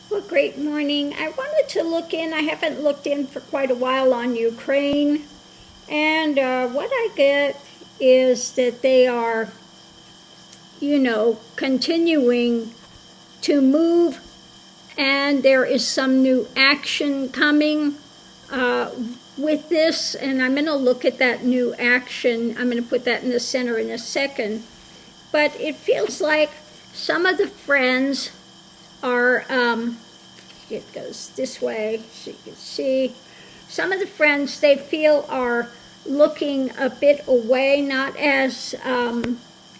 Well, great morning. I wanted to look in. I haven't looked in for quite a while on Ukraine. And what I get is that they are, continuing to move, and there is some new action coming with this. And I'm going to look at that new action. I'm going to put that in the center in a second. But it feels like some of the friends are, it goes this way so you can see. Some of the friends they feel are looking a bit away, not as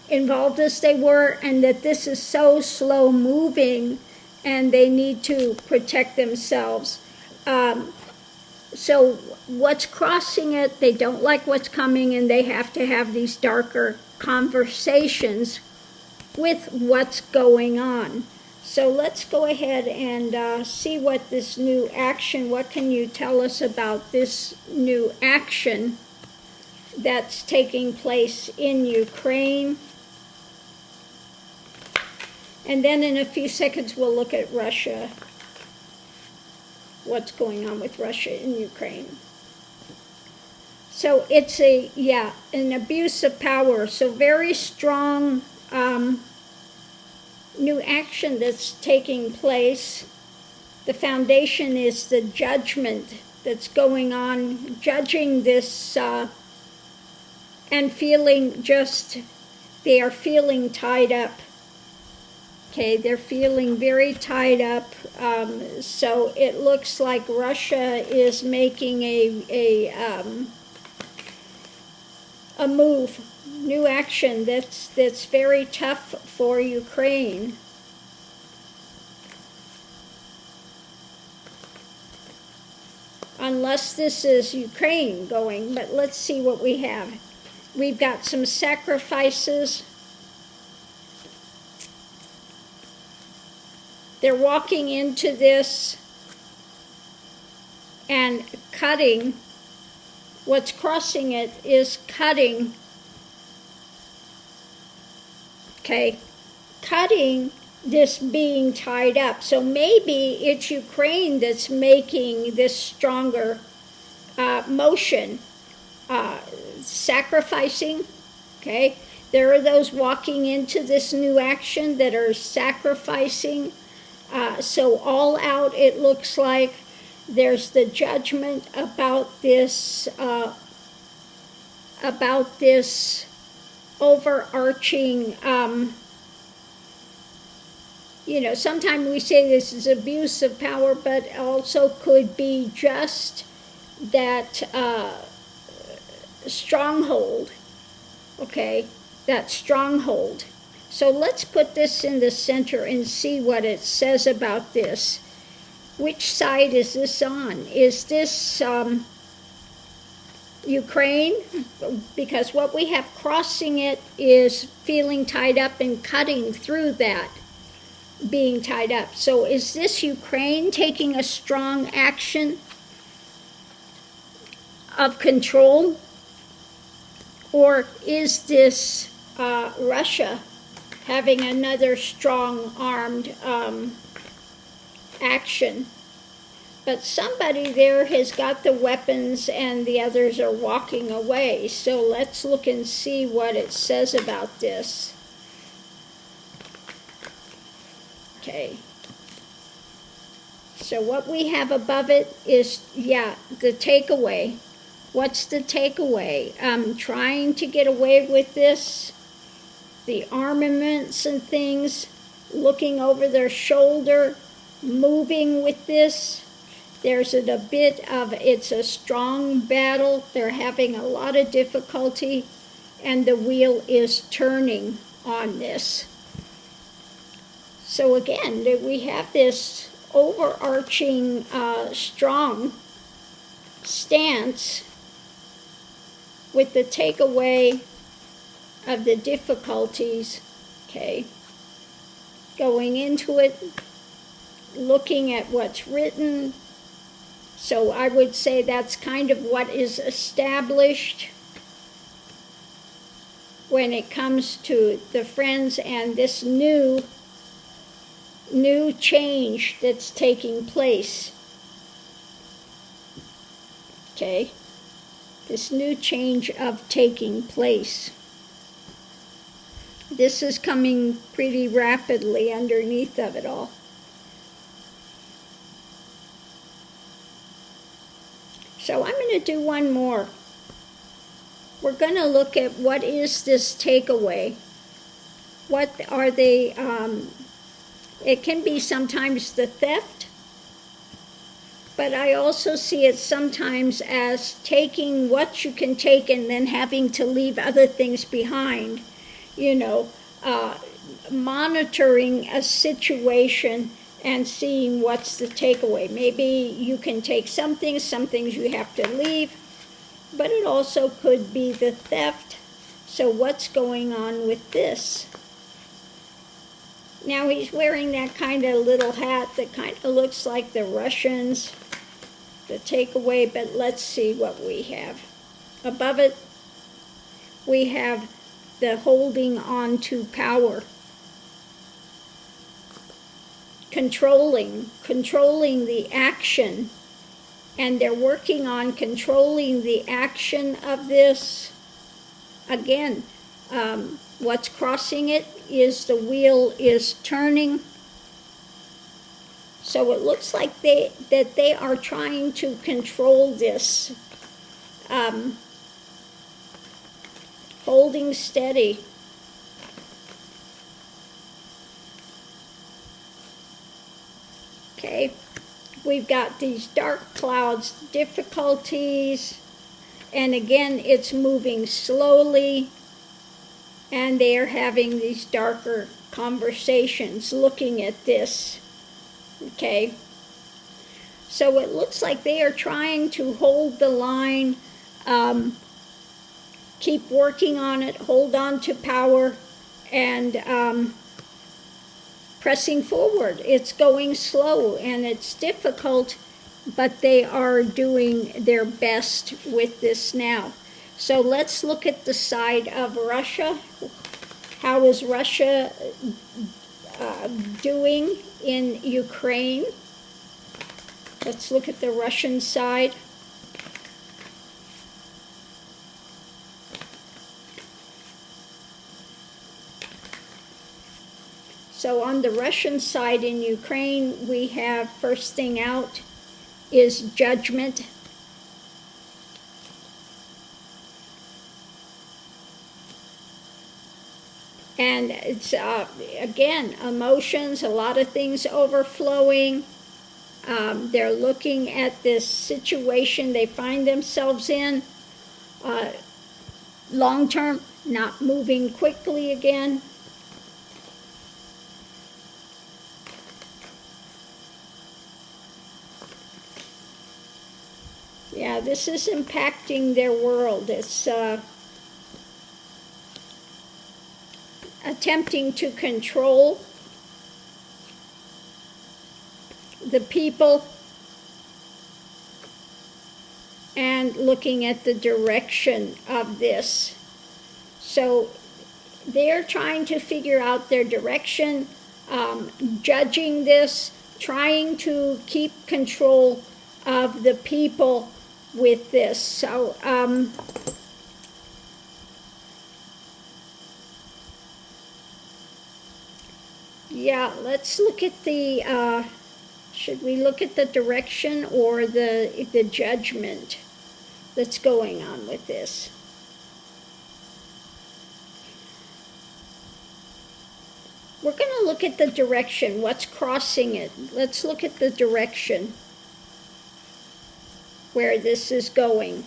involved as they were, and that this is so slow moving and they need to protect themselves. So what's crossing it, they don't like what's coming, and they have to have these darker conversations with what's going on. So let's go ahead and see what this new action, what can you tell us about this new action that's taking place in Ukraine? And then in a few seconds we'll look at Russia, what's going on with Russia in Ukraine. So it's an abuse of power, so very strong new action that's taking place. The foundation is the judgment that's going on, judging this and feeling they are feeling tied up. Okay, they're feeling very tied up. So it looks like Russia is making a move, new action that's very tough for Ukraine. Unless this is Ukraine going, but let's see what we have. We've got some sacrifices. They're walking into this and cutting. What's crossing it is cutting. Okay, cutting this being tied up. So maybe it's Ukraine that's making this stronger motion, sacrificing. Okay, there are those walking into this new action that are sacrificing. So all out, it looks like there's the judgment about this overarching, sometimes we say this is abuse of power, but also could be just that stronghold, okay, that stronghold. So let's put this in the center and see what it says about this. Which side is this on? Is this Ukraine? Because what we have crossing it is feeling tied up and cutting through that, being tied up. So is this Ukraine taking a strong action of control? Or is this Russia having another strong armed action? But somebody there has got the weapons and the others are walking away. So let's look and see what it says about this. Okay. So what we have above it is, the takeaway. What's the takeaway? Trying to get away with this, the armaments and things, looking over their shoulder, moving with this. There's it's a strong battle. They're having a lot of difficulty, and the wheel is turning on this. So again, we have this overarching strong stance with the takeaway of the difficulties, okay, going into it, looking at what's written. So I would say that's kind of what is established when it comes to the friends and this new new change that's taking place. Okay, this new change of taking place. This is coming pretty rapidly underneath of it all. So I'm going to do one more. We're going to look at what is this takeaway. What are they? It can be sometimes the theft, but I also see it sometimes as taking what you can take and then having to leave other things behind. You know, monitoring a situation and seeing what's the takeaway. Maybe you can take some things you have to leave, but it also could be the theft. So what's going on with this? Now he's wearing that kind of little hat that kind of looks like the Russians, the takeaway, but let's see what we have. Above it, we have the holding on to power. Controlling the action, and they're working on controlling the action of this. Again, what's crossing it is the wheel is turning. So it looks like they are trying to control this. Holding steady. Okay, we've got these dark clouds, difficulties, and again, it's moving slowly, and they are having these darker conversations looking at this. Okay, so it looks like they are trying to hold the line, keep working on it, hold on to power, and pressing forward. It's going slow and it's difficult, but they are doing their best with this now. So let's look at the side of Russia. How is Russia doing in Ukraine? Let's look at the Russian side. So on the Russian side in Ukraine, we have, first thing out is judgment. And it's, again, emotions, a lot of things overflowing. They're looking at this situation they find themselves in. Long term, not moving quickly again. Yeah, this is impacting their world. It's attempting to control the people and looking at the direction of this. So they're trying to figure out their direction, judging this, trying to keep control of the people with this. So yeah, let's look at the should we look at the direction or the judgment that's going on with this? We're going to look at the direction, what's crossing it. Let's look at the direction where this is going.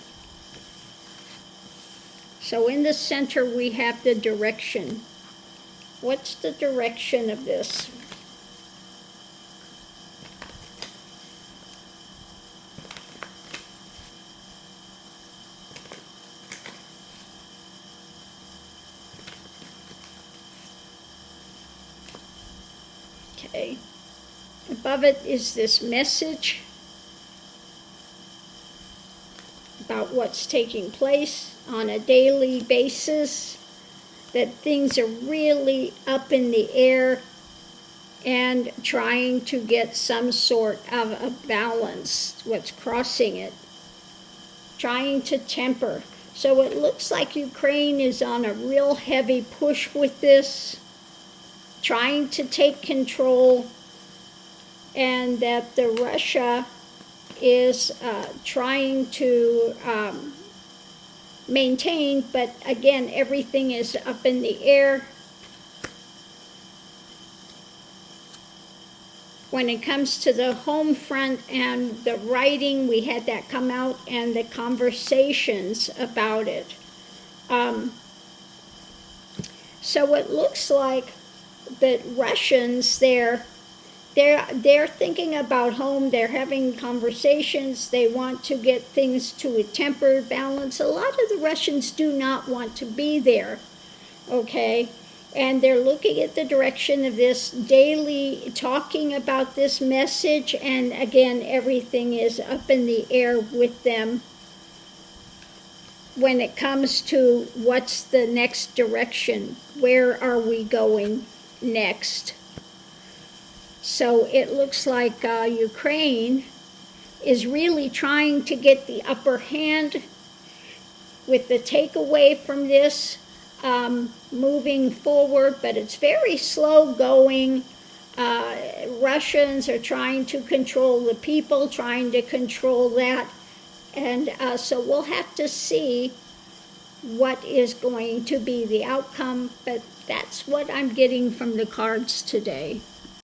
So in the center we have the direction. What's the direction of this? Okay. Above it is this message about what's taking place on a daily basis, that things are really up in the air, and trying to get some sort of a balance, what's crossing it, trying to temper. So it looks like Ukraine is on a real heavy push with this, trying to take control, and that the Russia is trying to maintain, but again, everything is up in the air. When it comes to the home front and the writing, we had that come out, and the conversations about it. So it looks like that Russians, they're thinking about home, they're having conversations, they want to get things to a tempered balance. A lot of the Russians do not want to be there, okay? And they're looking at the direction of this daily, talking about this message, and again, everything is up in the air with them when it comes to what's the next direction, where are we going next. So it looks like Ukraine is really trying to get the upper hand with the takeaway from this, moving forward, but it's very slow going. Russians are trying to control the people, trying to control that, and so we'll have to see what is going to be the outcome, but that's what I'm getting from the cards today.